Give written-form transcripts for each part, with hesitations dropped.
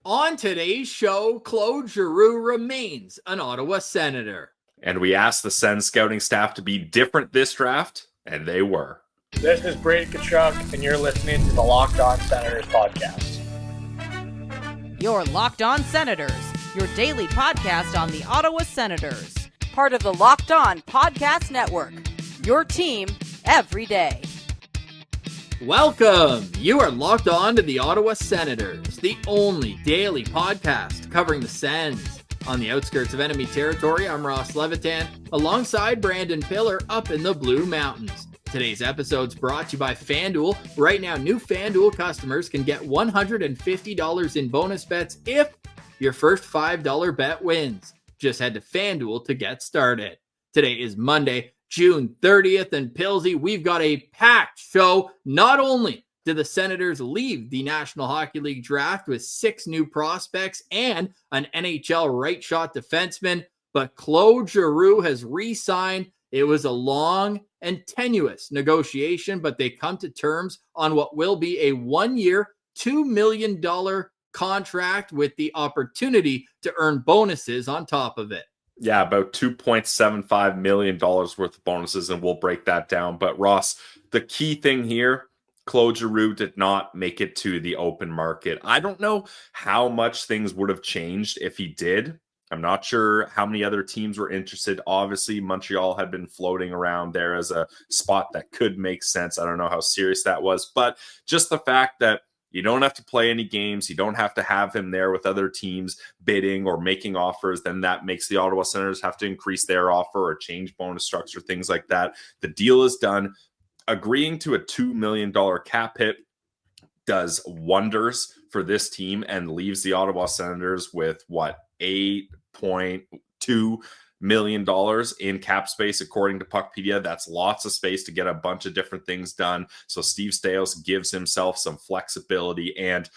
On today's show, Claude Giroux remains an Ottawa Senator. And we asked the Sens scouting staff to be different this draft, and they were. This is Brady Tkachuk, and you're listening to the Locked On Senators podcast. Your Locked On Senators, your daily podcast on the Ottawa Senators. Part of the Locked On Podcast Network, your team every day. Welcome! You are locked on to the Ottawa Senators, the only daily podcast covering the Sens. On the outskirts of enemy territory, I'm Ross Levitan, alongside Brandon Piller up in the Blue Mountains. Today's episode's brought to you by FanDuel. Right now, new FanDuel customers can get $150 in bonus bets if your first $5 bet wins. Just head to FanDuel to get started. Today is Monday, June 30th, and Pilsy, we've got a packed show. Not only did the Senators leave the National Hockey League draft with 6 new prospects and an NHL right shot defenseman, but Claude Giroux has re-signed. It was a long and tenuous negotiation, but they come to terms on what will be a 1-year, $2 million contract with the opportunity to earn bonuses on top of it. Yeah, about $2.75 million worth of bonuses, and we'll break that down. But Ross, the key thing here, Claude Giroux did not make it to the open market. I don't know how much things would have changed if he did. I'm not sure how many other teams were interested. Obviously, Montreal had been floating around there as a spot that could make sense. I don't know how serious that was, but just the fact that you don't have to play any games, you don't have to have him there with other teams bidding or making offers, then that makes the Ottawa Senators have to increase their offer or change bonus structure, things like that. The deal is done. Agreeing to a $2 million cap hit does wonders for this team and leaves the Ottawa Senators with $8.2 million in cap space, according to Puckpedia. That's lots of space to get a bunch of different things done. So Steve Staios gives himself some flexibility, and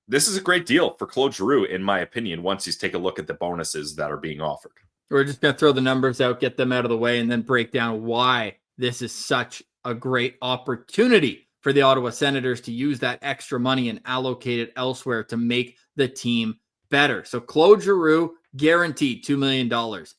this is a great deal for Claude Giroux, in my opinion, once he's take a look at the bonuses that are being offered. We're just going to throw the numbers out, get them out of the way, and then break down why this is such a great opportunity for the Ottawa Senators to use that extra money and allocate it elsewhere to make the team better. So Claude Giroux, guaranteed $2 million.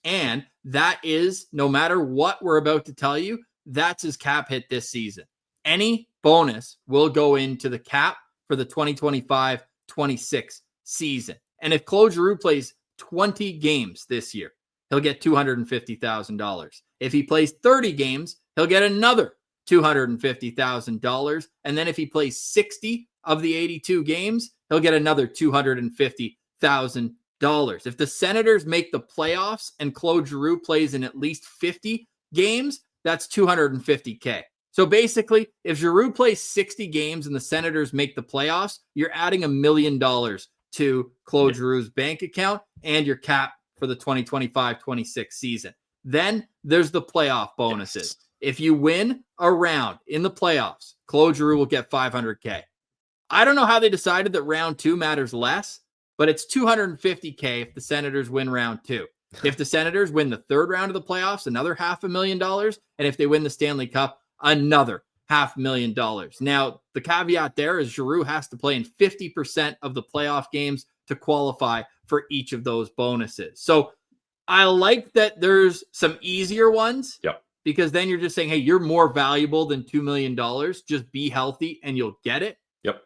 And that is, no matter what we're about to tell you, that's his cap hit this season. Any bonus will go into the cap for the 2025-26 season. And if Claude Giroux plays 20 games this year, he'll get $250,000. If he plays 30 games, he'll get another $250,000. And then if he plays 60 of the 82 games, he'll get another $250,000. If the Senators make the playoffs and Claude Giroux plays in at least 50 games, that's $250K. So basically, if Giroux plays 60 games and the Senators make the playoffs, you're adding $1 million to Claude Giroux's bank account and your cap for the 2025-26 season. Then there's the playoff bonuses. Yes. If you win a round in the playoffs, Claude Giroux will get $500K. I don't know how they decided that round 2 matters less, but it's $250K if the Senators win round 2. If the Senators win the 3rd round of the playoffs, another $500,000. And if they win the Stanley Cup, another $500,000. Now, the caveat there is Giroux has to play in 50% of the playoff games to qualify for each of those bonuses. So I like that there's some easier ones. Yep. Because then you're just saying, hey, you're more valuable than $2 million. Just be healthy and you'll get it. Yep.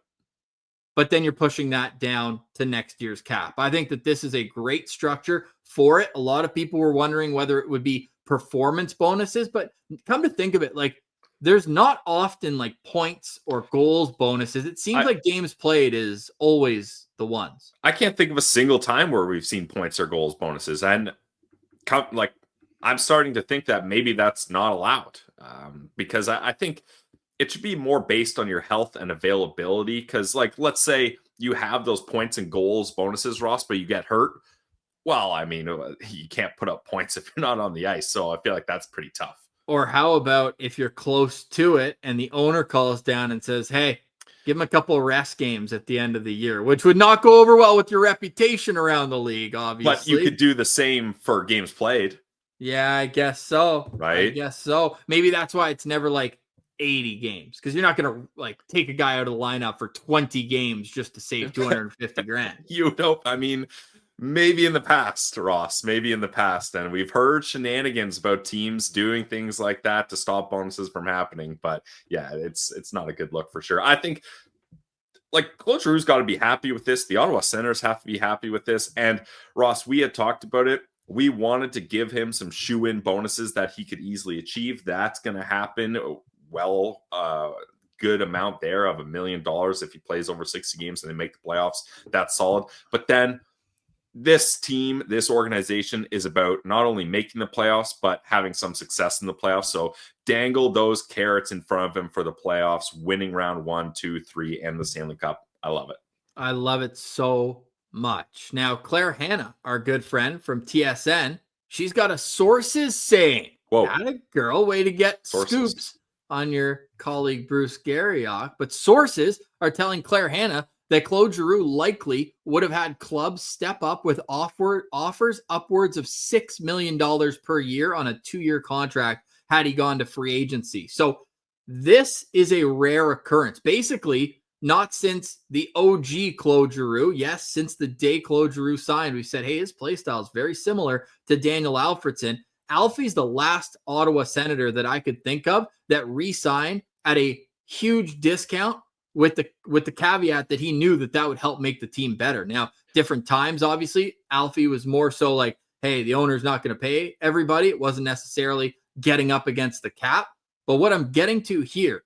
But then you're pushing that down to next year's cap. I think that this is a great structure for it. A lot of people were wondering whether it would be performance bonuses, but come to think of it, like there's not often like points or goals bonuses. It seems like games played is always the ones. I can't think of a single time where we've seen points or goals bonuses. And I'm starting to think that maybe that's not allowed because I think it should be more based on your health and availability. Because, like, let's say you have those points and goals bonuses, Ross, but you get hurt. Well, I mean, you can't put up points if you're not on the ice. So I feel like that's pretty tough. Or how about if you're close to it and the owner calls down and says, hey, give him a couple of rest games at the end of the year, which would not go over well with your reputation around the league, obviously. But you could do the same for games played. Yeah, I guess so. Right? I guess so. Maybe that's why it's never like 80 games, because you're not going to like take a guy out of the lineup for 20 games just to save 250 grand. You know, I mean, maybe in the past, Ross, maybe in the past. And we've heard shenanigans about teams doing things like that to stop bonuses from happening. But yeah, it's not a good look for sure. I think like Claude Giroux's got to be happy with this. The Ottawa Senators have to be happy with this. And Ross, we had talked about it. We wanted to give him some shoe-in bonuses that he could easily achieve. That's going to happen. Well, good amount there of $1 million if he plays over 60 games and they make the playoffs. That's solid. But then this team, this organization is about not only making the playoffs, but having some success in the playoffs. So dangle those carrots in front of him for the playoffs, winning round 1, 2, 3, and the Stanley Cup. I love it. I love it so much. Now, Claire Hanna, our good friend from TSN, she's got a sources saying, whoa, not a girl, way to get sources. Scoops on your colleague Bruce Garriock. But sources are telling Claire Hanna that Claude Giroux likely would have had clubs step up with offers upwards of $6 million per year on a 2-year contract had he gone to free agency. So this is a rare occurrence. Basically, not since the OG Claude Giroux. Yes, since the day Claude Giroux signed, we said, hey, his play style is very similar to Daniel Alfredsson. Alfie's the last Ottawa Senator that I could think of that re-signed at a huge discount with the caveat that he knew that would help make the team better. Now, different times, obviously. Alfie was more so like, hey, the owner's not going to pay everybody. It wasn't necessarily getting up against the cap. But what I'm getting to here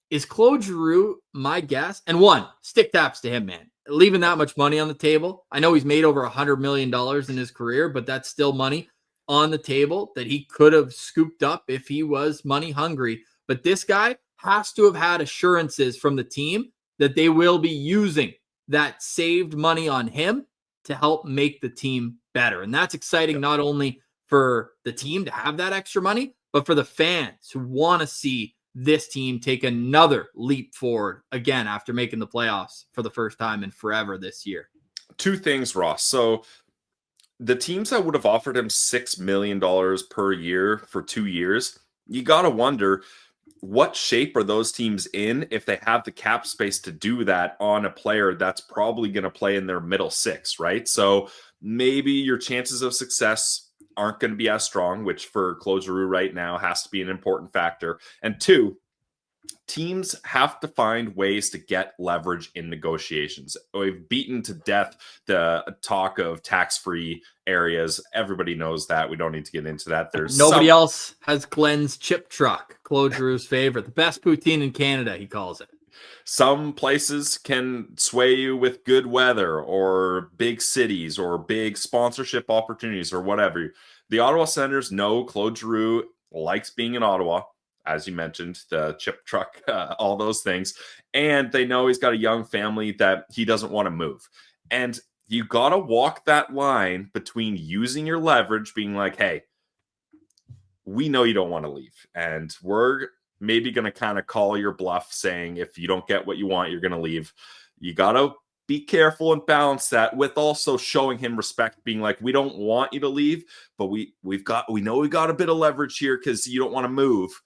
is Claude Giroux, my guess, and one, stick taps to him, man. Leaving that much money on the table. I know he's made over $100 million in his career, but that's still money on the table that he could have scooped up if he was money hungry. But this guy has to have had assurances from the team that they will be using that saved money on him to help make the team better. And that's exciting, not only for the team to have that extra money, but for the fans who want to see this team take another leap forward again after making the playoffs for the first time in forever this year. 2 things, Ross. So the teams that would have offered him $6 million per year for 2 years, you got to wonder, what shape are those teams in if they have the cap space to do that on a player that's probably going to play in their middle 6, right? So maybe your chances of success aren't going to be as strong, which for Claude Giroux right now has to be an important factor. And 2, teams have to find ways to get leverage in negotiations. We've beaten to death the talk of tax-free areas. Everybody knows that. We don't need to get into that. There's nobody else has Glenn's chip truck, Claude Giroux's favorite, the best poutine in Canada, he calls it. Some places can sway you with good weather or big cities or big sponsorship opportunities or whatever. The Ottawa Senators know Claude Giroux likes being in Ottawa, as you mentioned, the chip truck, all those things. And they know he's got a young family that he doesn't want to move. And you got to walk that line between using your leverage, being like, hey, we know you don't want to leave. And we're maybe going to kind of call your bluff saying, if you don't get what you want, you're going to leave. You got to be careful and balance that with also showing him respect, being like, we don't want you to leave, but we know we got a bit of leverage here because you don't want to move.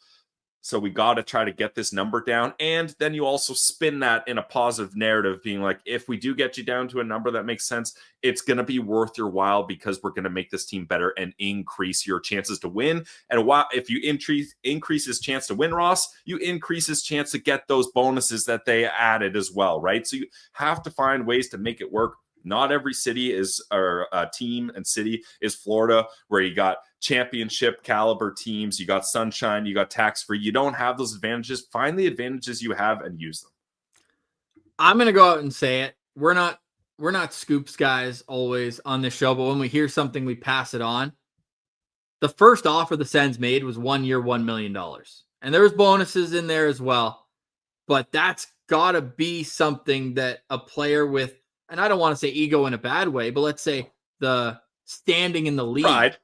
So we got to try to get this number down. And then you also spin that in a positive narrative, being like, if we do get you down to a number that makes sense, it's going to be worth your while because we're going to make this team better and increase your chances to win. And if you increase his chance to win, Ross, you increase his chance to get those bonuses that they added as well, right? So you have to find ways to make it work. Not every city is, or team and city is Florida, where you got championship caliber teams, you got sunshine, you got tax-free. You don't have those advantages. Find the advantages you have and use them. I'm going to go out and say it. We're not scoops guys always on this show, but when we hear something, we pass it on. The first offer the Sens made was 1 year, $1 million. And there was bonuses in there as well. But that's got to be something that a player with, and I don't want to say ego in a bad way, but let's say the standing in the league Pride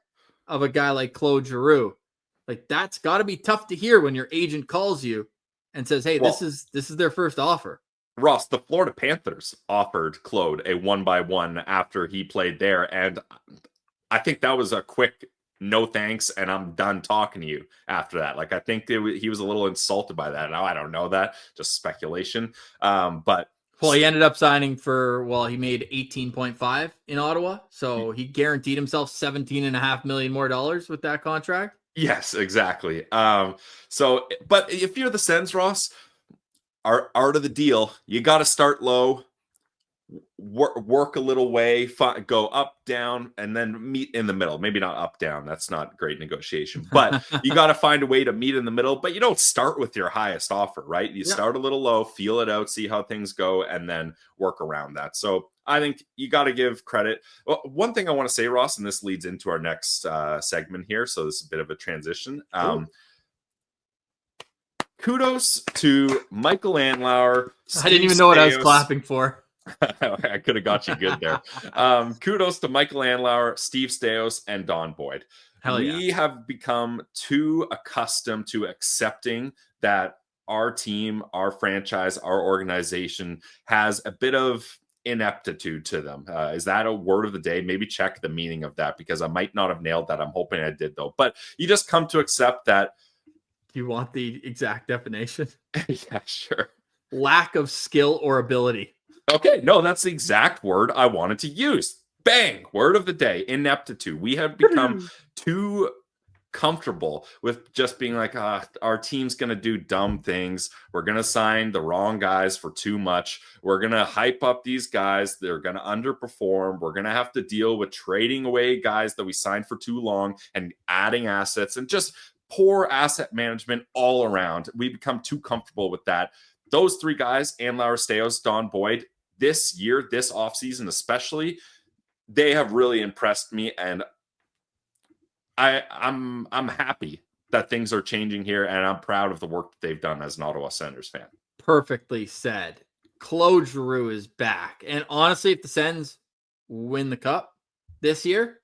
of a guy like Claude Giroux, like that's got to be tough to hear when your agent calls you and says, hey, this is their first offer. Ross, the Florida Panthers offered Claude a 1-by-1 after he played there. And I think that was a quick no thanks, and I'm done talking to you after that. Like, I think he was a little insulted by that. Now, I don't know that, just speculation. But well, he ended up signing for, he made 18.5 in Ottawa. So he guaranteed himself $17.5 million more with that contract. Yes, exactly. But if you're the Sens, Ross, art of the deal, you got to start low, work a little way, go up, down, and then meet in the middle. Maybe not up, down. That's not great negotiation, but you got to find a way to meet in the middle. But you don't start with your highest offer, right? You start a little low, feel it out, see how things go, and then work around that. So I think you got to give credit. Well, one thing I want to say, Ross, and this leads into our next segment here. So this is a bit of a transition. Kudos to Michael Andlauer. I didn't even know what I was clapping for. I could have got you good there. Kudos to Michael Andlauer, Steve Staios, and Don Boyd. We have become too accustomed to accepting that our team, our franchise, our organization has a bit of ineptitude to them. Is that a word of the day? Maybe check the meaning of that, because I might not have nailed that. I'm hoping I did, though. But you just come to accept that. You want the exact definition? Yeah, sure. Lack of skill or ability. Okay, no, that's the exact word I wanted to use. Bang! Word of the day, ineptitude. We have become too comfortable with just being like, our team's going to do dumb things. We're going to sign the wrong guys for too much. We're going to hype up these guys. They're going to underperform. We're going to have to deal with trading away guys that we signed for too long and adding assets and just poor asset management all around. We become too comfortable with that. Those three guys, Andlauer, Staios, Don Boyd, this year, this offseason especially, they have really impressed me, and I'm happy that things are changing here, and I'm proud of the work that they've done as an Ottawa Senators fan. Perfectly said. Claude Giroux is back, and honestly, if the Sens win the cup this year,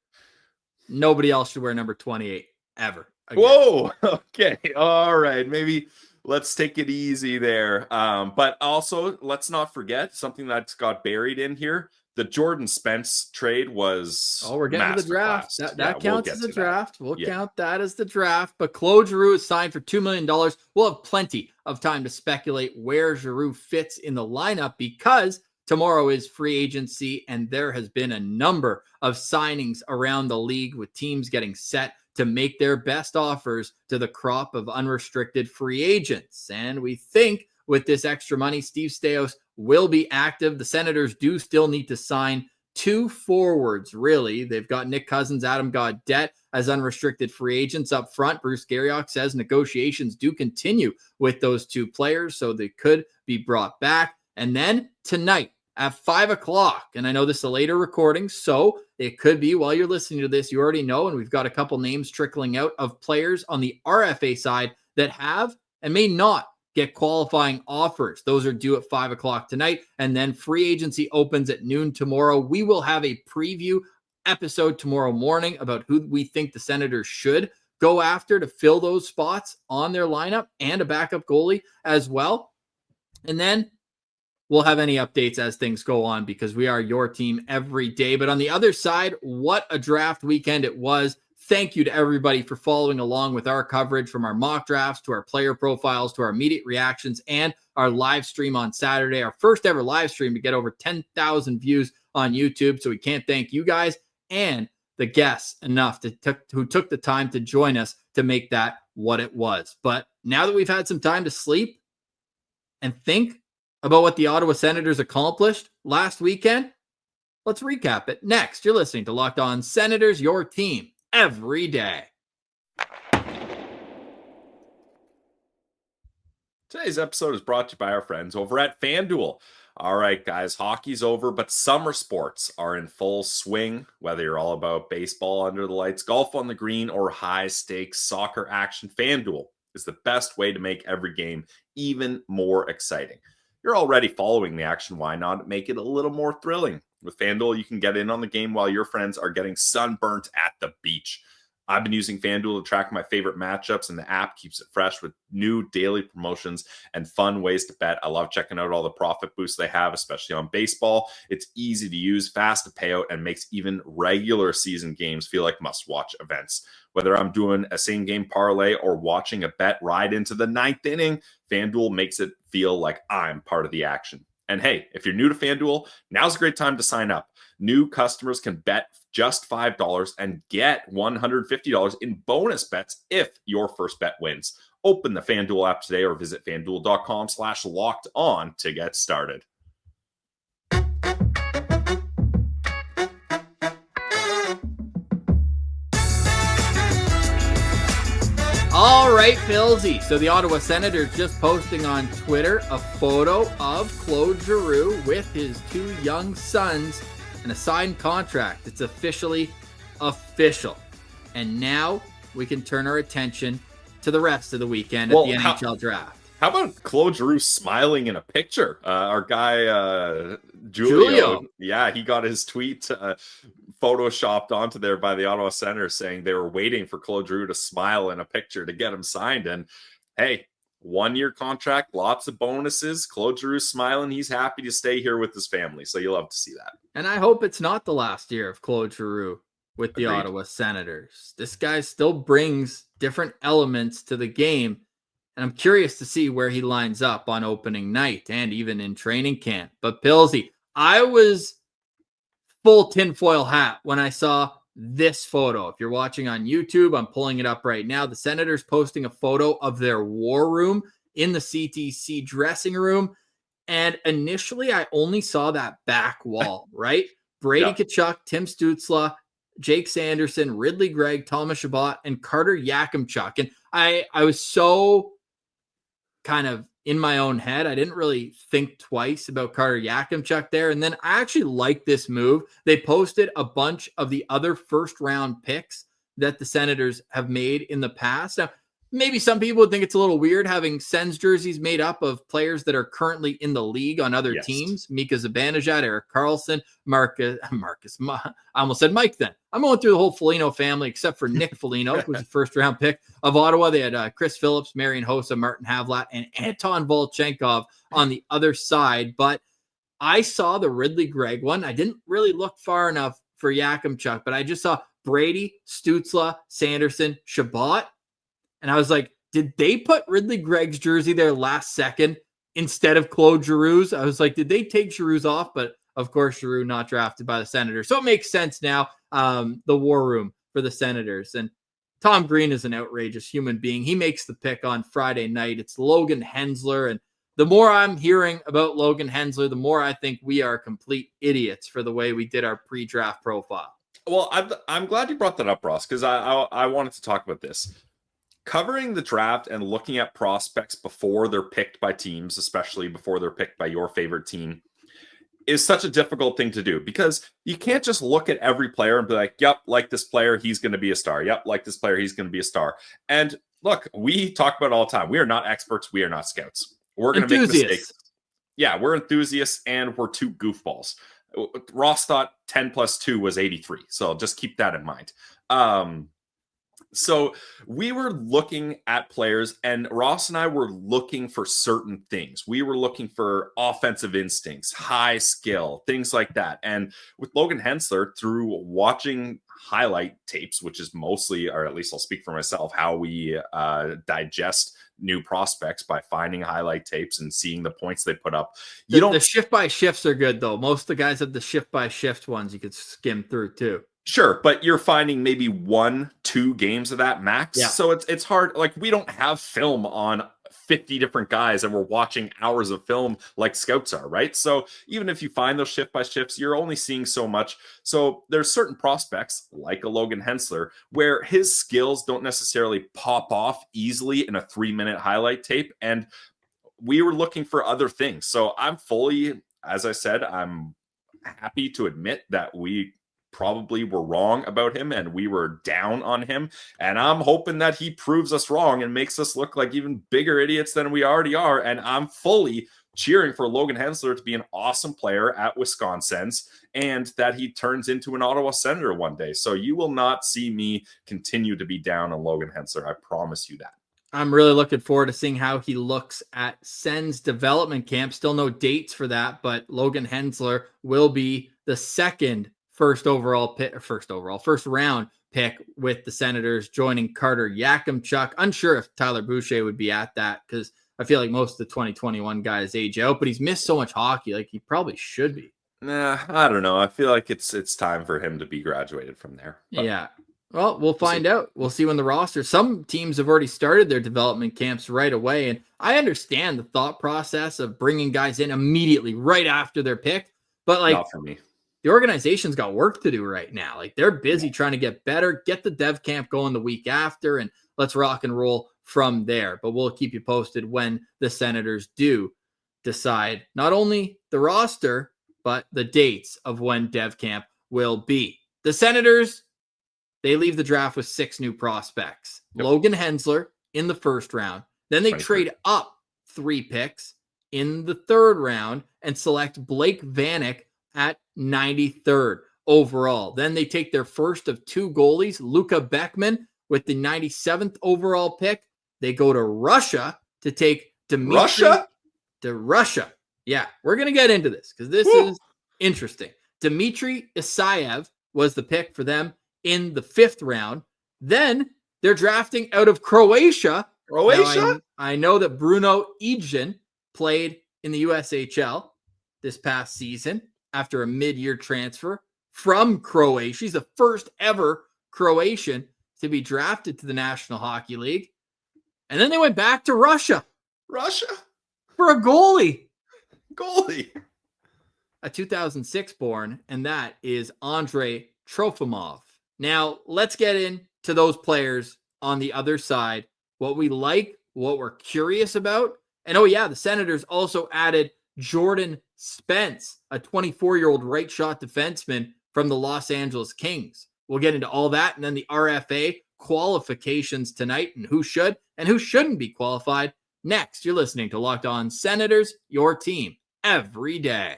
nobody else should wear number 28 ever. Again. Whoa! Okay, all right, maybe let's take it easy there. But also, let's not forget something that's got buried in here. The Jordan Spence trade was we're getting to the draft. That counts as a draft. We'll count that as the draft. But Claude Giroux is signed for $2 million. We'll have plenty of time to speculate where Giroux fits in the lineup, because tomorrow is free agency, and there has been a number of signings around the league with teams getting set to make their best offers to the crop of unrestricted free agents. And we think with this extra money, Steve Staios will be active. The Senators do still need to sign two forwards, really. They've got Nick Cousins, Adam Gaudette as unrestricted free agents up front. Bruce Garriock says negotiations do continue with those two players, so they could be brought back. And then tonight at 5 o'clock, and I know this is a later recording, so it could be while you're listening to this, you already know, and we've got a couple names trickling out of players on the RFA side that have and may not get qualifying offers. Those are due at 5 o'clock tonight, and then free agency opens at noon tomorrow. We will have a preview episode tomorrow morning about who we think the Senators should go after to fill those spots on their lineup, and a backup goalie as well. And then we'll have any updates as things go on, because we are your team every day. But on the other side, what a draft weekend it was. Thank you to everybody for following along with our coverage, from our mock drafts to our player profiles to our immediate reactions and our live stream on Saturday, our first ever live stream to get over 10,000 views on YouTube. So we can't thank you guys and the guests enough who took the time to join us to make that what it was. But now that we've had some time to sleep and think about what the Ottawa Senators accomplished last weekend, let's recap it next. You're listening to Locked On Senators, your team every day. Today's episode is brought to you by our friends over at FanDuel. All right, guys, hockey's over, but summer sports are in full swing. Whether you're all about baseball under the lights, golf on the green, or high-stakes soccer action, FanDuel is the best way to make every game even more exciting. You're already following the action. Why not make it a little more thrilling? With FanDuel, you can get in on the game while your friends are getting sunburnt at the beach. I've been using FanDuel to track my favorite matchups, and the app keeps it fresh with new daily promotions and fun ways to bet. I love checking out all the profit boosts they have, especially on baseball. It's easy to use, fast to pay out, and makes even regular season games feel like must-watch events. Whether I'm doing a same game parlay or watching a bet ride into the 9th inning, FanDuel makes it feel like I'm part of the action. And hey, if you're new to FanDuel, now's a great time to sign up. New customers can bet just $5 and get $150 in bonus bets if your first bet wins. Open the FanDuel app today or visit FanDuel.com/locked-on to get started. All right, Philsy. So the Ottawa Senators just posting on Twitter a photo of Claude Giroux with his 2 young sons and a signed contract. It's officially official. And now we can turn our attention to the rest of the weekend at the NHL draft. How about Claude Giroux smiling in a picture? Our guy, Julio. Yeah, he got his tweet photoshopped onto there by the Ottawa Senators saying they were waiting for Claude Giroux to smile in a picture to get him signed. And hey, 1-year contract, lots of bonuses. Claude Giroux smiling. He's happy to stay here with his family. So you'll love to see that. And I hope it's not the last year of Claude Giroux with the Agreed. Ottawa Senators. This guy still brings different elements to the game. And I'm curious to see where he lines up on opening night and even in training camp. But Pilsy, I was full tinfoil hat when I saw this photo. If you're watching on YouTube, I'm pulling it up right now. The Senators posting a photo of their war room in the CTC dressing room. And initially, I only saw that back wall, right? Brady Tkachuk, Tim Stützle, Jake Sanderson, Ridley Gregg, Thomas Chabot, and Carter Yakimchuk. And I was so kind of in my own head. I didn't really think twice about Carter Yakimchuk there. And then I actually like this move. They posted a bunch of the other first-round picks that the Senators have made in the past. Now, maybe some people would think it's a little weird having Sens jerseys made up of players that are currently in the league on other teams. Mika Zibanejad, Erik Karlsson, I almost said Mike then. I'm going through the whole Foligno family except for Nick Foligno, who was a first-round pick of Ottawa. They had Chris Phillips, Marian Hossa, Martin Havlat, and Anton Volchenkov on the other side. But I saw the Ridley Gregg one. I didn't really look far enough for Yakimchuk, but I just saw Brady, Stützle, Sanderson, Chabot. And I was like, did they put Ridley Gregg's jersey there last second instead of Claude Giroux's? I was like, did they take Giroux's off? But of course, Giroux not drafted by the Senators. So it makes sense now, the war room for the Senators. And Tom Green is an outrageous human being. He makes the pick on Friday night. It's Logan Hensler. And the more I'm hearing about Logan Hensler, the more I think we are complete idiots for the way we did our pre-draft profile. Well, I'm glad you brought that up, Ross, because I wanted to talk about this. Covering the draft and looking at prospects before they're picked by teams, especially before they're picked by your favorite team, is such a difficult thing to do because you can't just look at every player and be like, yep, like this player, he's going to be a star. Yep, like this player, he's going to be a star. And look, we talk about it all the time. We are not experts. We are not scouts. We're going to make mistakes. Yeah, we're enthusiasts and we're 2 goofballs. Ross thought 10 plus 2 was 83. So just keep that in mind. So we were looking at players and Ross and I were looking for certain things. We were looking for offensive instincts, high skill, things like that. And with Logan Hensler, through watching highlight tapes, which is mostly, or at least I'll speak for myself, how we digest new prospects by finding highlight tapes and seeing the points they put up. The shift by shifts are good though. Most of the guys have the shift by shift ones you could skim through too. Sure, but you're finding maybe 1-2 games of that max. Yeah. So it's hard. Like we don't have film on 50 different guys and we're watching hours of film like scouts are, right? So even if you find those shift by shifts, you're only seeing so much. So there's certain prospects like a Logan Hensler where his skills don't necessarily pop off easily in a 3-minute highlight tape. And we were looking for other things. So I'm fully, as I said, I'm happy to admit that we probably were wrong about him and we were down on him, and I'm hoping that he proves us wrong and makes us look like even bigger idiots than we already are. And I'm fully cheering for Logan Hensler to be an awesome player at Wisconsin's and that he turns into an Ottawa Senator one day. So you will not see me continue to be down on Logan Hensler. I promise you that. I'm really looking forward to seeing how he looks at Sens development camp. Still no dates for that, but Logan Hensler will be the first round pick with the Senators, joining Carter Yakimchuk. Unsure if Tyler Boucher would be at that because I feel like most of the 2021 guys age out, but he's missed so much hockey. Like he probably should be. Nah, I don't know. I feel like it's time for him to be graduated from there. But Yeah. Well, we'll find out. We'll see when the roster. Some teams have already started their development camps right away. And I understand the thought process of bringing guys in immediately right after their pick. But like, not for me. The organization's got work to do right now. Like they're busy trying to get better, get the dev camp going the week after, and let's rock and roll from there. But we'll keep you posted when the Senators do decide not only the roster, but the dates of when dev camp will be. The Senators, they leave the draft with 6 new prospects. Yep. Logan Hensler in the first round. Then they 23. trade up 3 picks in the third round and select Blake Vanek at 93rd overall. Then they take their first of 2 goalies, Luka Beckman, with the 97th overall pick. They go to Russia to take Dmitry. Russia. Yeah, we're going to get into this because this is interesting. Dmitry Isaev was the pick for them in the 5th round. Then they're drafting out of Croatia. Now, I know that Bruno Ejin played in the USHL this past season after a mid-year transfer from Croatia. He's the first ever Croatian to be drafted to the National Hockey League. And then they went back to Russia. For a goalie. A 2006 born, and that is Andrei Trofimov. Now, let's get into those players on the other side, what we like, what we're curious about. And oh yeah, the Senators also added Jordan Spence, a 24-year-old right shot defenseman from the Los Angeles Kings. We'll get into all that and then the RFA qualifications tonight and who should and who shouldn't be qualified. Next, you're listening to Locked On Senators, your team every day.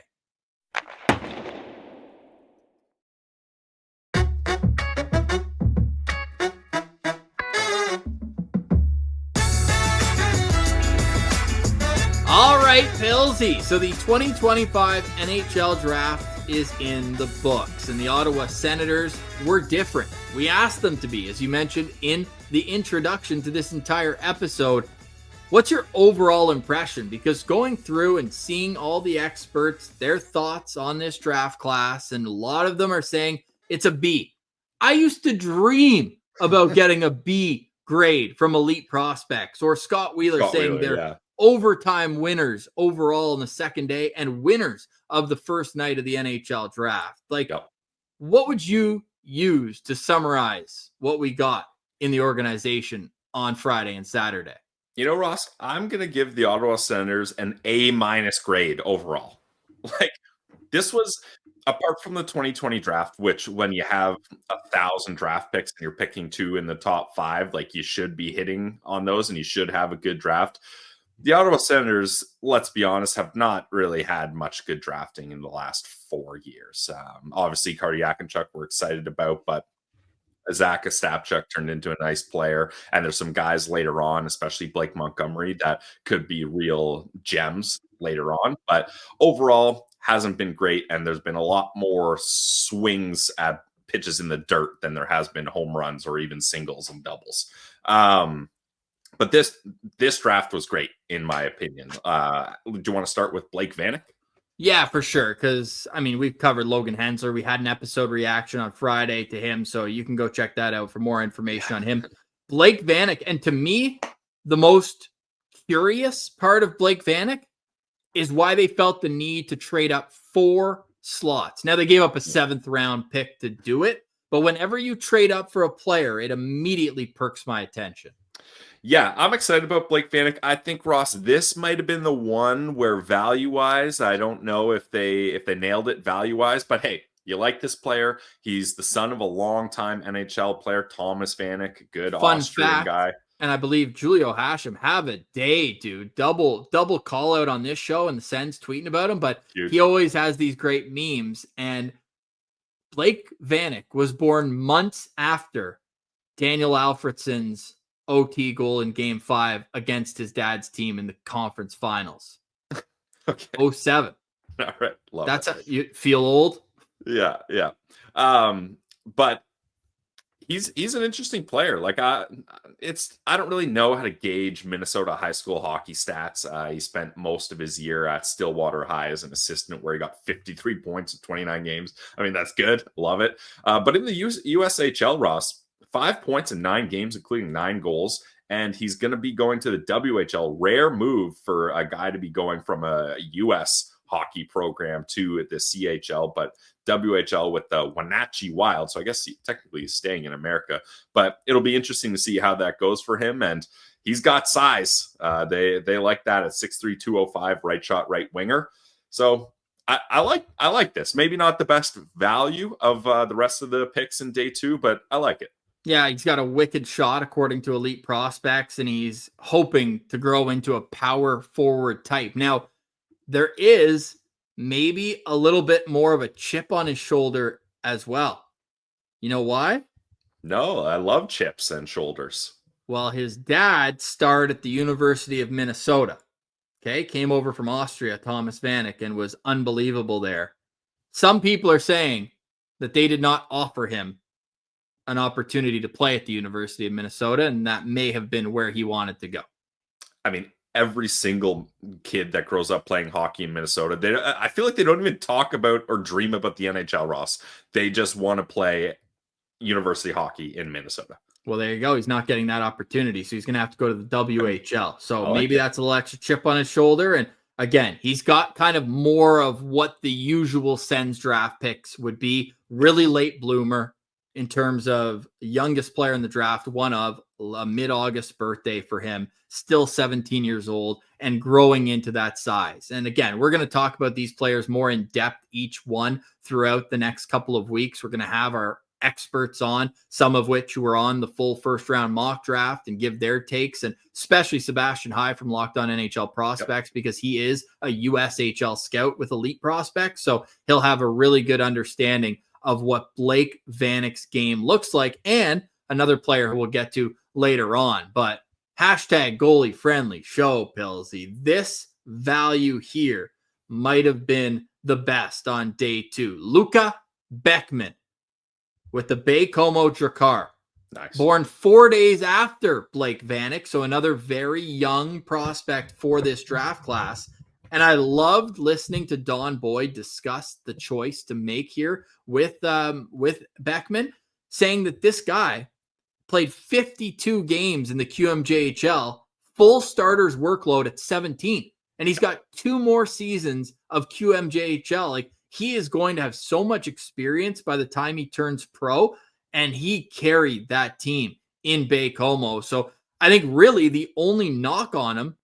All right, Pillsy. So the 2025 NHL draft is in the books, and the Ottawa Senators were different. We asked them to be, as you mentioned in the introduction to this entire episode. What's your overall impression? Because going through and seeing all the experts, their thoughts on this draft class, and a lot of them are saying it's a B. I used to dream about getting a B grade from elite prospects, or Scott Wheeler saying they're overtime winners overall in the second day and winners of the first night of the NHL draft. What would you use to summarize what we got in the organization on Friday and Saturday? You know, Ross, I'm going to give the Ottawa Senators an A- grade overall. This was, apart from the 2020 draft, which when you have 1,000 draft picks and you're picking 2 in the top 5, you should be hitting on those and you should have a good draft. The Ottawa Senators, let's be honest, have not really had much good drafting in the last 4 years. Obviously, Carter Yakimchuk we're excited about, but Zach Ostapchuk turned into a nice player, and there's some guys later on, especially Blake Montgomery, that could be real gems later on. But overall, hasn't been great, and there's been a lot more swings at pitches in the dirt than there has been home runs or even singles and doubles. But this draft was great, in my opinion. Do you want to start with Blake Vanek? Yeah, for sure. Because, we've covered Logan Hensler. We had an episode reaction on Friday to him, so you can go check that out for more information on him. Blake Vanek, and to me, the most curious part of Blake Vanek is why they felt the need to trade up 4 slots. Now, they gave up a 7th round pick to do it, but whenever you trade up for a player, it immediately perks my attention. Yeah, I'm excited about Blake Vanek. I think, Ross, this might have been the one where value-wise, I don't know if they nailed it value-wise, but hey, you like this player. He's the son of a longtime NHL player, Thomas Vanek, good Austrian guy. And I believe Julio Hashem have a day, dude. Double call out on this show and the Sens tweeting about him, but he always has these great memes. And Blake Vanek was born months after Daniel Alfredsson's OT goal in Game 5 against his dad's team in the conference finals. Okay. 07. All right. Love you feel old? Yeah. But He's an interesting player. Like I don't really know how to gauge Minnesota high school hockey stats. He spent most of his year at Stillwater High as an assistant, where he got 53 points in 29 games. I mean, that's good, love it. But in the USHL, Ross, 5 points in 9 games, including 9 goals, and he's going to be going to the WHL. Rare move for a guy to be going from a US hockey program to the CHL, but WHL with the Wenatchee Wild. So I guess technically he's staying in America, but it'll be interesting to see how that goes for him. And he's got size. They like that at 6'3", 205, right shot, right winger. So I like this. Maybe not the best value of the rest of the picks in day 2, but I like it. Yeah, he's got a wicked shot according to Elite Prospects, and he's hoping to grow into a power forward type. Now, there is maybe a little bit more of a chip on his shoulder as well. You know why? No, I love chips and shoulders. Well, his dad starred at the University of Minnesota. Okay, came over from Austria, Thomas Vanek, and was unbelievable there. Some people are saying that they did not offer him an opportunity to play at the University of Minnesota, and that may have been where he wanted to go. I mean, every single kid that grows up playing hockey in Minnesota, I feel like they don't even talk about or dream about the NHL, Ross. They just want to play university hockey in Minnesota. Well, there you go. He's not getting that opportunity, so he's going to have to go to the WHL. So maybe that's a little extra chip on his shoulder. And again, he's got kind of more of what the usual Sens draft picks would be. Really late bloomer in terms of youngest player in the draft, one of a mid-August birthday for him, still 17 years old and growing into that size. And again, we're going to talk about these players more in depth, each one throughout the next couple of weeks. We're going to have our experts on, some of which were on the full first round mock draft, and give their takes, and especially Sebastian High from Locked On NHL Prospects, because he is a USHL scout with Elite Prospects. So he'll have a really good understanding of what Blake Vanek's game looks like, and another player who we'll get to later on. But hashtag goalie friendly show, Pillsy. This value here might have been the best on day 2. Luca Beckman with the Baie-Comeau Drakkar. Nice. Born 4 days after Blake Vanek, so another very young prospect for this draft class. And I loved listening to Don Boyd discuss the choice to make here with Beckman, saying that this guy played 52 games in the QMJHL, full starters workload at 17. And he's got 2 more seasons of QMJHL. Like, he is going to have so much experience by the time he turns pro, and he carried that team in Baie-Comeau. So I think really the only knock on him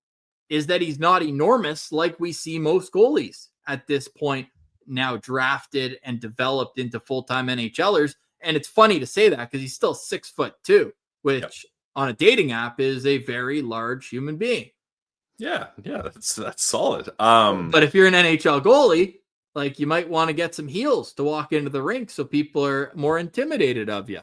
is that he's not enormous like we see most goalies at this point, now drafted and developed into full-time NHLers. And it's funny to say that because he's still 6'2", which on a dating app is a very large human being. Yeah, that's solid. But if you're an NHL goalie, like, you might want to get some heels to walk into the rink so people are more intimidated of you.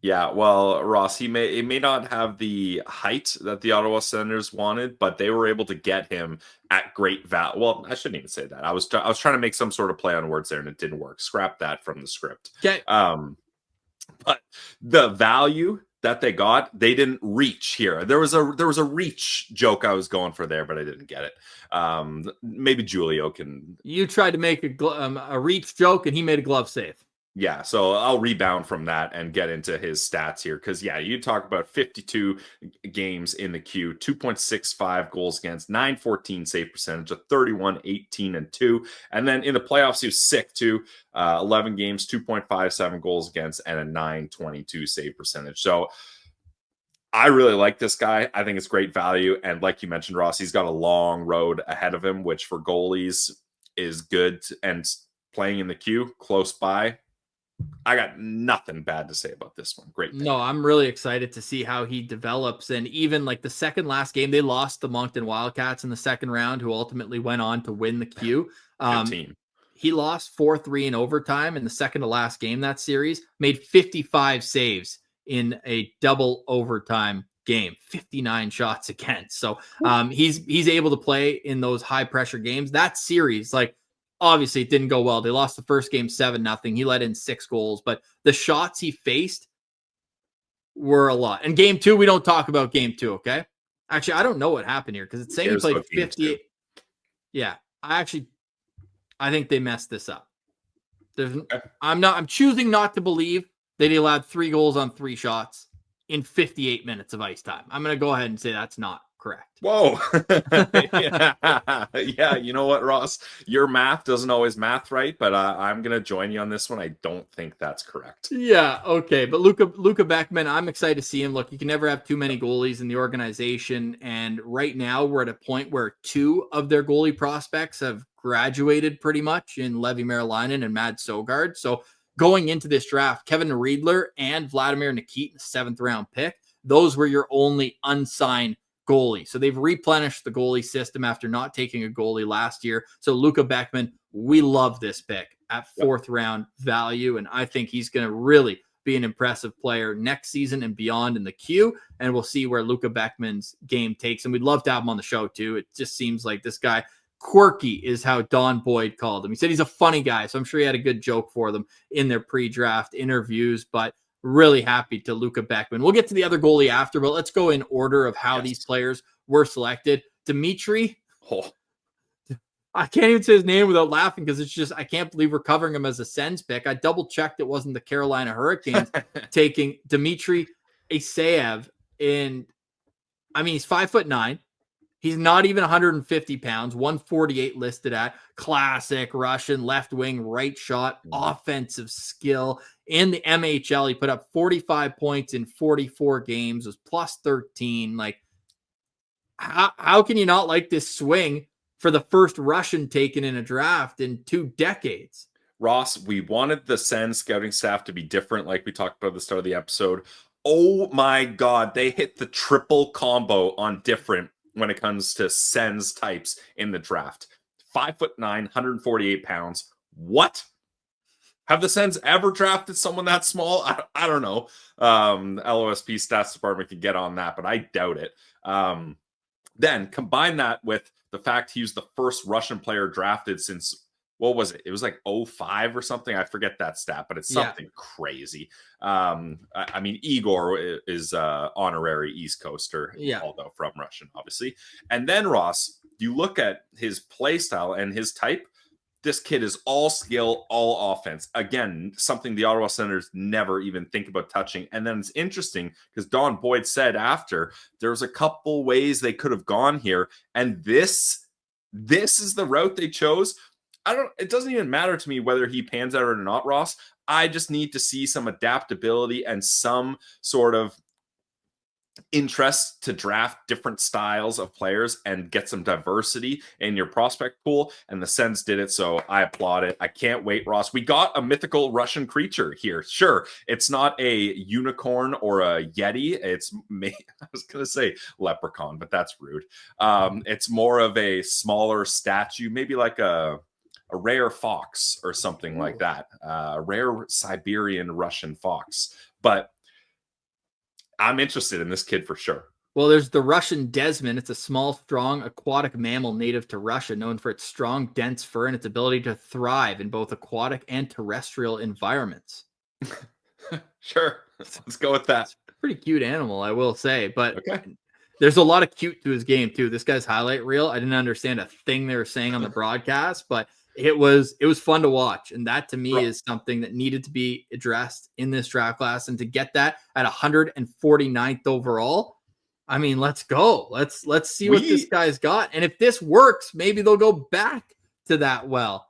Yeah, well, Ross, he may not have the height that the Ottawa Senators wanted, but they were able to get him at great value. Well, I shouldn't even say that. I was trying to make some sort of play on words there, and it didn't work. Scrap that from the script. Okay. But the value that they got, they didn't reach here. There was a reach joke I was going for there, but I didn't get it. Maybe Julio can. You tried to make a reach joke, and he made a glove save. Yeah, so I'll rebound from that and get into his stats here. Because, yeah, you talk about 52 games in the queue, 2.65 goals against, 914 save percentage, a 31, 18, and 2. And then in the playoffs, he was sick too. 11 games, 2.57 goals against, and a 922 save percentage. So I really like this guy. I think it's great value. And like you mentioned, Ross, he's got a long road ahead of him, which for goalies is good. And playing in the queue close by, I got nothing bad to say about this one. Great pick. No, I'm really excited to see how he develops. And even like the second last game, they lost the Moncton Wildcats in the second round, who ultimately went on to win the Q. Good team. He lost 4-3 in overtime in the second to last game that series, made 55 saves in a double overtime game, 59 shots against. So he's able to play in those high pressure games. That series, like, obviously it didn't go well. They lost the first game 7-0. He let in 6 goals, but the shots he faced were a lot. And game 2, we don't talk about game 2, okay? Actually, I don't know what happened here because it's saying he played 58. Yeah, I think they messed this up. I'm choosing not to believe that he allowed 3 goals on 3 shots in 58 minutes of ice time. I'm going to go ahead and say that's not correct. Whoa. Yeah, you know what, Ross? Your math doesn't always math right, but I'm going to join you on this one. I don't think that's correct. Yeah, okay. But Luka Beckman, I'm excited to see him. Look, you can never have too many goalies in the organization. And right now we're at a point where 2 of their goalie prospects have graduated pretty much in Levi Merilainen and Mads Søgaard. So going into this draft, Kevin Riedler and Vladimir Nikitin, 7th round pick, those were your only unsigned goalie. So they've replenished the goalie system after not taking a goalie last year. So Luka Beckman, we love this pick at 4th round value. And I think he's going to really be an impressive player next season and beyond in the queue. And we'll see where Luka Beckman's game takes. And we'd love to have him on the show too. It just seems like this guy, quirky is how Don Boyd called him. He said he's a funny guy. So I'm sure he had a good joke for them in their pre-draft interviews, but really happy to Luka Beckman. We'll get to the other goalie after, but let's go in order of how these players were selected. Dimitri, I can't even say his name without laughing because it's just, I can't believe we're covering him as a Sens pick. I double checked it wasn't the Carolina Hurricanes taking Dimitri Asayev. And I mean, he's 5'9". He's not even 150 pounds, 148 listed at. Classic Russian left wing, right shot, offensive skill. In the MHL, he put up 45 points in 44 games, was plus 13. Like, how can you not like this swing for the first Russian taken in a draft in 2 decades? Ross, we wanted the Sens scouting staff to be different, like we talked about at the start of the episode. Oh my God, they hit the triple combo on different when it comes to Sens types in the draft. 5'9", 148 pounds. What? Have the Sens ever drafted someone that small? I don't know. LOSP stats department can get on that, but I doubt it. Then combine that with the fact he was the first Russian player drafted since, what was it? It was like 05 or something. I forget that stat, but it's something crazy. I mean, Igor is honorary East Coaster, although from Russian, obviously. And then, Ross, you look at his play style and his type. This kid is all skill, all offense. Again, something the Ottawa Senators never even think about touching. And then it's interesting because Don Boyd said after there's a couple ways they could have gone here. And this is the route they chose. It doesn't even matter to me whether he pans out or not, Ross. I just need to see some adaptability and some sort of interest to draft different styles of players and get some diversity in your prospect pool. And the Sens did it. So I applaud it. I can't wait, Ross. We got a mythical Russian creature here. Sure. It's not a unicorn or a Yeti. I was going to say leprechaun, but that's rude. It's more of a smaller statue, maybe like a rare fox or something like that. A rare Siberian Russian fox. But I'm interested in this kid for sure. Well, there's the Russian Desmond. It's a small, strong, aquatic mammal native to Russia, known for its strong, dense fur and its ability to thrive in both aquatic and terrestrial environments. Sure. Let's go with that. It's a pretty cute animal, I will say. But there's a lot of cute to his game, too. This guy's highlight reel, I didn't understand a thing they were saying on the broadcast, but it was fun to watch. And that to me is something that needed to be addressed in this draft class. And to get that at 149th overall, I mean, let's go. Let's see what this guy's got. And if this works, maybe they'll go back to that well.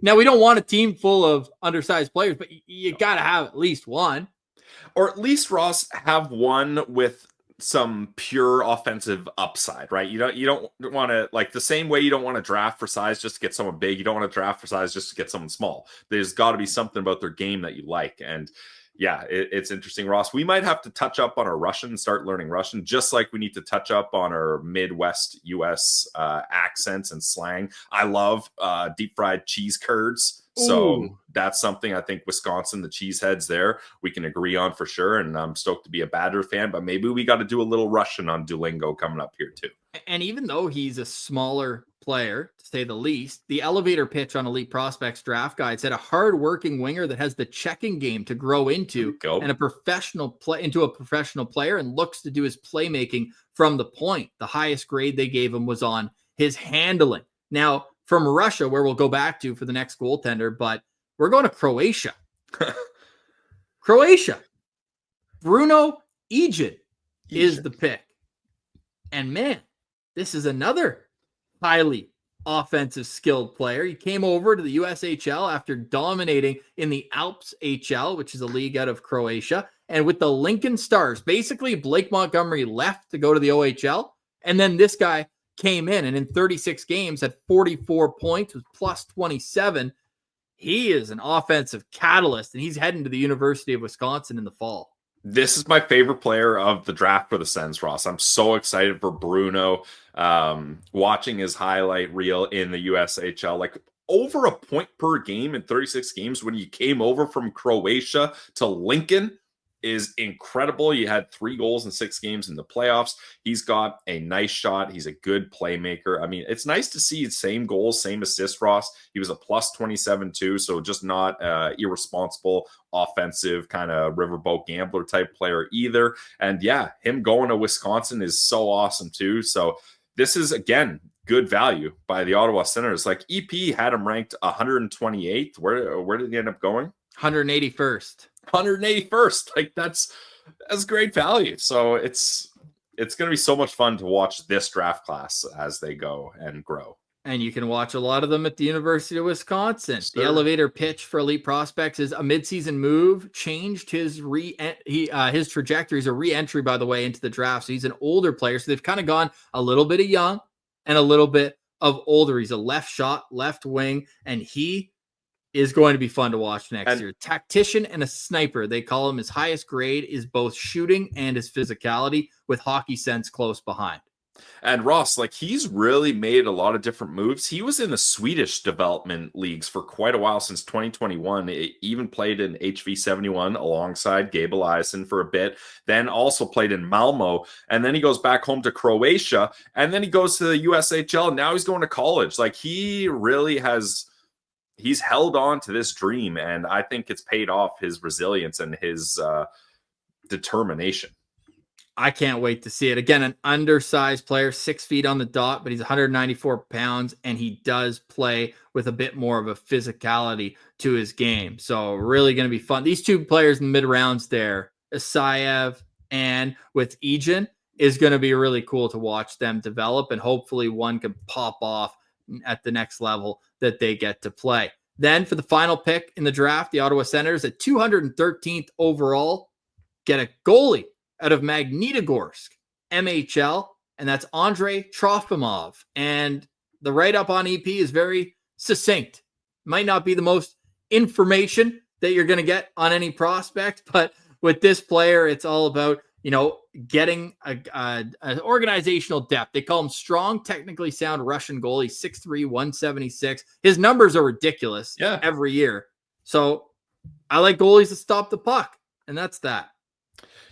Now, we don't want a team full of undersized players, but you got to have at least one. Or at least, Ross, have one with some pure offensive upside, right? You don't want to, like, the same way you don't want to draft for size just to get someone big, you don't want to draft for size just to get someone small. There's got to be something about their game that you like. And yeah, it's interesting, Ross. We might have to touch up on our Russian and start learning Russian, just like we need to touch up on our Midwest US accents and slang. I love deep fried cheese curds. So that's something I think Wisconsin, the cheeseheads there, we can agree on for sure. And I'm stoked to be a Badger fan, but maybe we got to do a little Russian on Duolingo coming up here too. And even though he's a smaller player, to say the least. The elevator pitch on Elite Prospects Draft Guide said a hard-working winger that has the checking game to grow into and a professional player and looks to do his playmaking from the point. The highest grade they gave him was on his handling. Now, from Russia, where we'll go back to for the next goaltender, but we're going to Croatia. Croatia. Bruno Ejin is the pick. And man, this is another highly offensive skilled player. He came over to the USHL after dominating in the Alps HL, which is a league out of Croatia. And with the Lincoln Stars, basically Blake Montgomery left to go to the OHL. And then this guy came in and in 36 games had 44 points with plus 27. He is an offensive catalyst, and he's heading to the University of Wisconsin in the fall. This is my favorite player of the draft for the Sens, Ross. I'm so excited for Bruno. Watching his highlight reel in the USHL, like over a point per game in 36 games when he came over from Croatia to Lincoln is incredible. You had 3 goals in 6 games in the playoffs. He's got a nice shot. He's a good playmaker. I mean, it's nice to see same goals, same assists, Ross. He was a plus 27 too, so just not irresponsible, offensive kind of riverboat gambler type player either. And yeah, him going to Wisconsin is so awesome too. So this is, again, good value by the Ottawa Senators. Like EP had him ranked 128th. Where did he end up going? 181st. 181st. Like that's great value. So it's going to be so much fun to watch this draft class as they go and grow. And you can watch a lot of them at the University of Wisconsin. Sure. The elevator pitch for Elite Prospects is a midseason move, changed his trajectory. Is a re-entry, by the way, into the draft. So he's an older player. So they've kind of gone a little bit of young and a little bit of older. He's a left shot, left wing, and he is going to be fun to watch next year. Tactician and a sniper. They call him. His highest grade is both shooting and his physicality, with hockey sense close behind. And Ross, like he's really made a lot of different moves. He was in the Swedish development leagues for quite a while, since 2021. He even played in HV71 alongside Gabe Eliasson for a bit, then also played in Malmo. And then he goes back home to Croatia, and then he goes to the USHL. And now he's going to college. Like he really he's held on to this dream, and I think it's paid off his resilience and his determination. I can't wait to see it. Again, an undersized player, 6 feet on the dot, but he's 194 pounds, and he does play with a bit more of a physicality to his game. So really going to be fun. These two players in the mid rounds there, Isayev and with Ejin, is going to be really cool to watch them develop, and hopefully one can pop off at the next level that they get to play. Then for the final pick in the draft, the Ottawa Senators at 213th overall get a goalie out of Magnitogorsk, MHL, and that's Andrei Trofimov. And the write-up on EP is very succinct. Might not be the most information that you're going to get on any prospect, but with this player, it's all about, getting an organizational depth. They call him strong, technically sound Russian goalie, 6'3", 176. His numbers are ridiculous every year. So I like goalies to stop the puck, and that's that.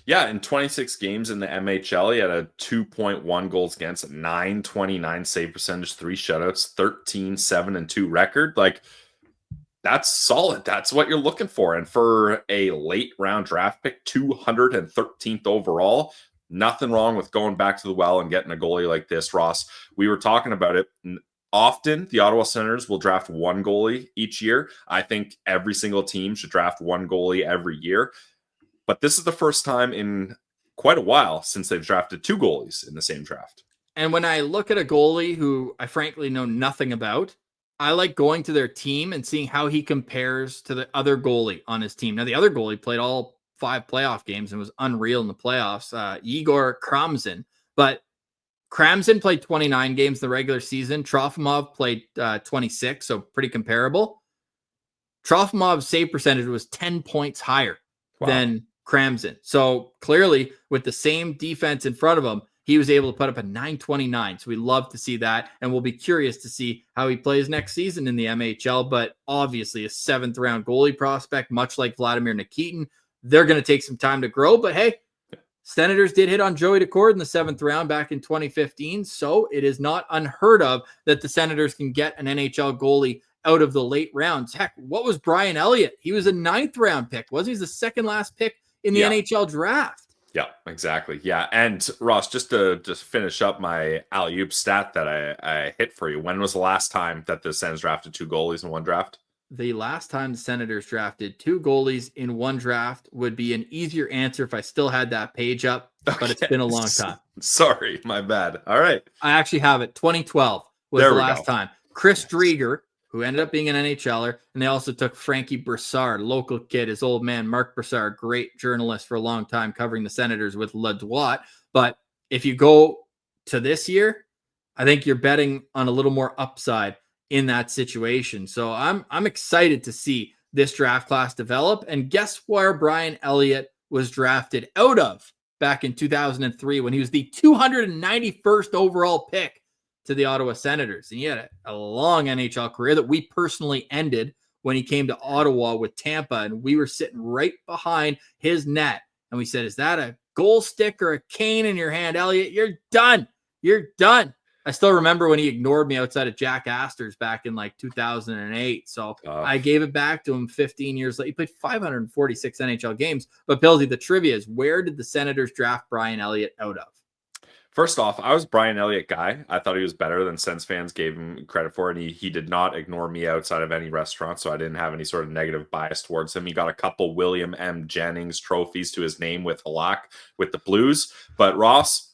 Yeah, in 26 games in the MHL, he had a 2.1 goals against, 929 save percentage, 3 shutouts, 13-7-2 record. Like, that's solid. That's what you're looking for. And for a late round draft pick, 213th overall, nothing wrong with going back to the well and getting a goalie like this, Ross. We were talking about it. Often, the Ottawa Senators will draft one goalie each year. I think every single team should draft one goalie every year. But this is the first time in quite a while since they've drafted 2 goalies in the same draft. And when I look at a goalie who I frankly know nothing about, I like going to their team and seeing how he compares to the other goalie on his team. Now, the other goalie played all 5 playoff games and was unreal in the playoffs, Igor Kramzin. But Kramzin played 29 games in the regular season. Trofimov played 26, so pretty comparable. Trofimov's save percentage was 10 points higher than Kramzin. So clearly, with the same defense in front of him, he was able to put up a 929. So we love to see that. And we'll be curious to see how he plays next season in the MHL. But obviously, a 7th round goalie prospect, much like Vladimir Nikitin, they're going to take some time to grow. But hey, Senators did hit on Joey Daccord in the 7th round back in 2015, so it is not unheard of that the Senators can get an NHL goalie out of the late rounds. Heck, what was Brian Elliott? He was a 9th round pick. He's the second last pick in the NHL draft. Yeah, exactly. Yeah. And Ross, just to finish up my alley-oop stat that I hit for you, when was the last time that the Sens drafted 2 goalies in one draft? The last time the Senators drafted 2 goalies in one draft would be an easier answer if I still had that page up, but it's been a long time. Sorry, my bad. All right. I actually have it. 2012 was the last time. Chris Drieger, who ended up being an NHLer, and they also took Frankie Broussard, local kid, his old man, Mark Broussard, great journalist for a long time covering the Senators with Le Droit. But if you go to this year, I think you're betting on a little more upside in that situation. So I'm excited to see this draft class develop. And guess where Brian Elliott was drafted out of back in 2003 when he was the 291st overall pick to the Ottawa Senators. And he had a long NHL career that we personally ended when he came to Ottawa with Tampa, and we were sitting right behind his net. And we said, is that a goal stick or a cane in your hand, Elliott? You're done. You're done. I still remember when he ignored me outside of Jack Astor's back in like 2008. So I gave it back to him 15 years later. He played 546 NHL games. But Pillsy, the trivia is, where did the Senators draft Brian Elliott out of? First off, I was a Brian Elliott guy. I thought he was better than Sens fans gave him credit for, and he did not ignore me outside of any restaurant, so I didn't have any sort of negative bias towards him. He got a couple William M. Jennings trophies to his name with Halak with the Blues. But Ross,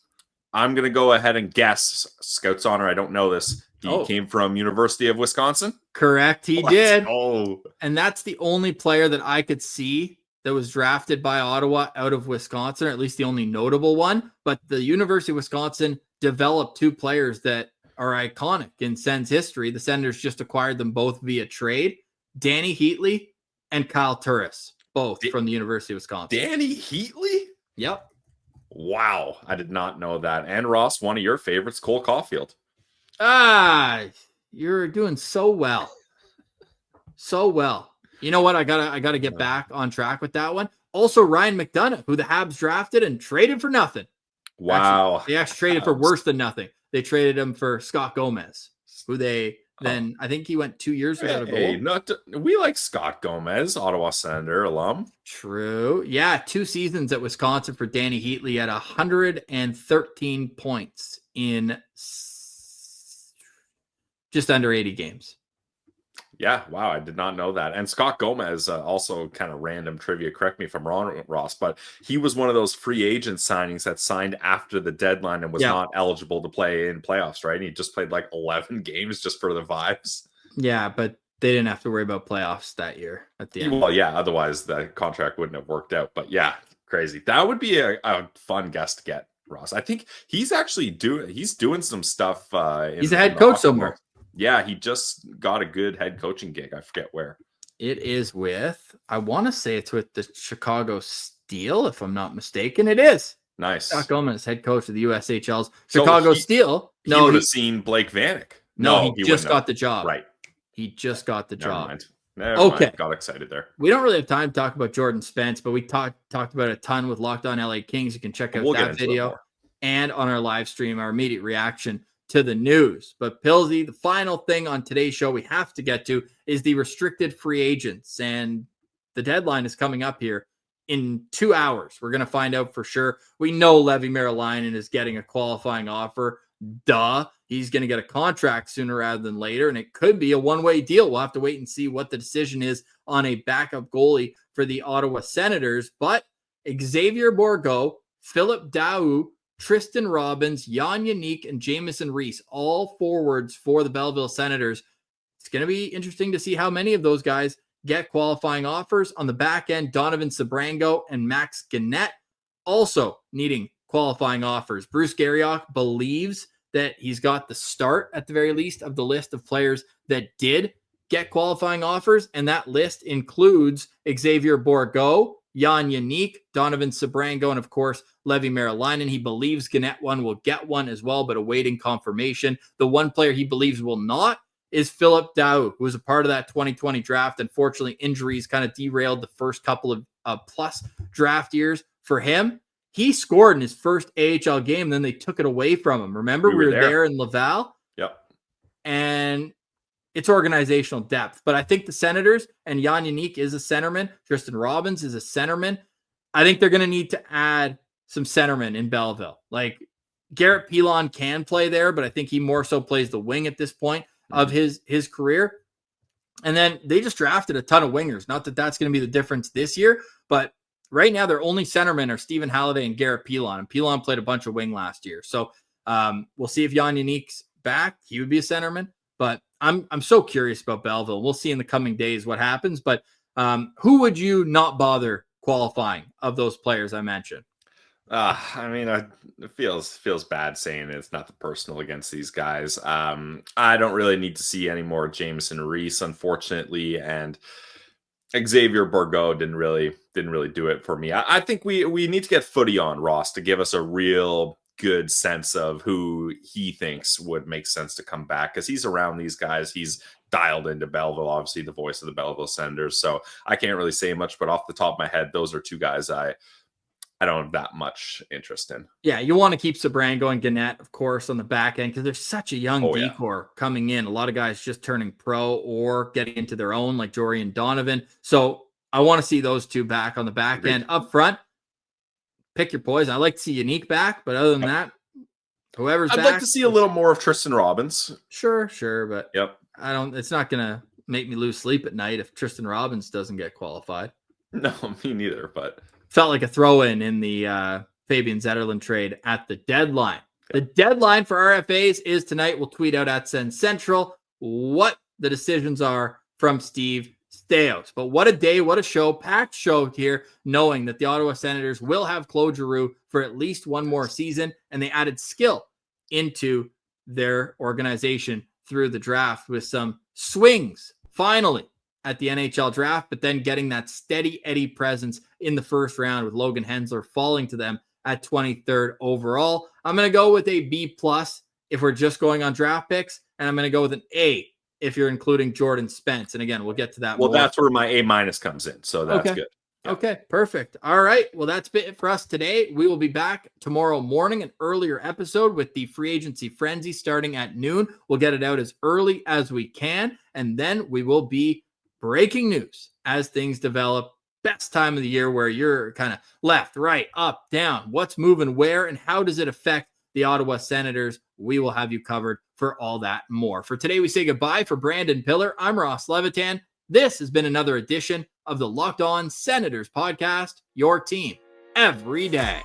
I'm going to go ahead and guess, Scout's honor, I don't know this. He came from University of Wisconsin? Correct, he did. Oh, and that's the only player that I could see that was drafted by Ottawa out of Wisconsin, or at least the only notable one. But the University of Wisconsin developed 2 players that are iconic in Sens history. The Senators just acquired them both via trade. Danny Heatley and Kyle Turris, both from the University of Wisconsin. Danny Heatley? Yep. Wow, I did not know that. And Ross, one of your favorites, Cole Caulfield. You're doing so well. So well. You know what? I gotta get back on track with that one. Also, Ryan McDonough, who the Habs drafted and traded for nothing. Wow. They actually traded for worse than nothing. They traded him for Scott Gomez, who they then, I think he went 2 years without a goal. We like Scott Gomez, Ottawa Senator alum. True. Yeah, 2 seasons at Wisconsin for Danny Heatley at 113 points in just under 80 games. Yeah, wow, I did not know that. And Scott Gomez, also kind of random trivia, correct me if I'm wrong, Ross, but he was one of those free agent signings that signed after the deadline and was not eligible to play in playoffs, right? And he just played like 11 games just for the vibes. Yeah, but they didn't have to worry about playoffs that year at the end. Well, yeah, otherwise the contract wouldn't have worked out. But yeah, crazy. That would be a fun guest to get, Ross. I think he's actually doing some stuff. He's a head coach somewhere. Yeah, he just got a good head coaching gig. I forget where. It is with, I want to say it's with the Chicago Steel, if I'm not mistaken. It is. Nice. Scott Gomez, head coach of the USHL's Chicago Steel. He would have seen Blake Vanek. No, he just got the job. Right. He just got the job. Never mind. Got excited there. We don't really have time to talk about Jordan Spence, but we talked about a ton with Locked On LA Kings. You can check out that video and on our live stream, our immediate reaction to the news. But Pillsy, the final thing on today's show we have to get to is the restricted free agents. And the deadline is coming up here in 2 hours. We're going to find out for sure. We know Levi Meralainen is getting a qualifying offer. Duh. He's going to get a contract sooner rather than later, and it could be a one-way deal. We'll have to wait and see what the decision is on a backup goalie for the Ottawa Senators. But Xavier Bourgault, Philip Daou, Tristan Robbins, Jan Yannick, and Jamison Reese, all forwards for the Belleville Senators. It's going to be interesting to see how many of those guys get qualifying offers. On the back end, Donovan Sabrango and Max Gannett also needing qualifying offers. Bruce Garriock believes that he's got the start, at the very least, of the list of players that did get qualifying offers, and that list includes Xavier Bourgault, Jan Yannick, Donovan Sabrango, and of course, Levi Meralainen. He believes Gannett one will get one as well, but awaiting confirmation. The one player he believes will not is Philip Daou, who was a part of that 2020 draft. Unfortunately, injuries kind of derailed the first couple of plus draft years for him. He scored in his first AHL game, then they took it away from him. Remember, we were there in Laval? Yep. And it's organizational depth. But I think the Senators, and Jan Yannick is a centerman. Tristan Robbins is a centerman. I think they're going to need to add some centermen in Belleville. Like Garrett Pilon can play there, but I think he more so plays the wing at this point of his career. And then they just drafted a ton of wingers. Not that that's going to be the difference this year, but right now their only centermen are Stephen Halliday and Garrett Pilon. And Pilon played a bunch of wing last year. So we'll see if Jan Yannick's back. He would be a centerman. But I'm so curious about Belleville. We'll see in the coming days what happens. But who would you not bother qualifying of those players I mentioned? I mean, it feels bad saying it's nothing personal against these guys. I don't really need to see any more Jameson Reese, unfortunately, and Xavier Bourgault didn't really do it for me. I think we need to get footy on Ross to give us a real good sense of who he thinks would make sense to come back, because he's around these guys. He's dialed into Belleville, obviously the voice of the Belleville Senators. So I can't really say much, but off the top of my head, those are two guys I don't have that much interest in. Yeah, you want to keep Sabrango and Gannett, of course, on the back end because there's such a young decor coming in. A lot of guys just turning pro or getting into their own, like Jory and Donovan. So I want to see those two back on the back end. Up front, pick your poison. I like to see Yannick back, but other than that, whoever's back. I'd like to see a little more of Tristan Robbins. Sure, but yep. It's not going to make me lose sleep at night if Tristan Robbins doesn't get qualified. No, me neither, but felt like a throw-in in the Fabian Zetterlund trade at the deadline. The deadline for RFAs is tonight. We'll tweet out at Sens Central what the decisions are from Steve Staios. But what a day, what a show, packed show here, knowing that the Ottawa Senators will have Claude Giroux for at least one more season, and they added skill into their organization through the draft with some swings, finally, at the NHL draft, but then getting that steady Eddie presence in the first round with Logan Hensler falling to them at 23rd overall. I'm going to go with a B+ if we're just going on draft picks, and I'm going to go with an A if you're including Jordan Spence. And again, we'll get to that more. That's where my A- comes in, so that's good. Yeah. Okay, perfect. All right, well, that's it for us today. We will be back tomorrow morning, an earlier episode with the free agency frenzy starting at noon. We'll get it out as early as we can, and then we will be breaking news as things develop. Best time of the year where you're kind of left, right, up, down. What's moving where and how does it affect the Ottawa Senators? We will have you covered for all that and more. For today, we say goodbye. For Brandon Piller, I'm Ross Levitan. This has been another edition of the Locked On Senators podcast, your team every day.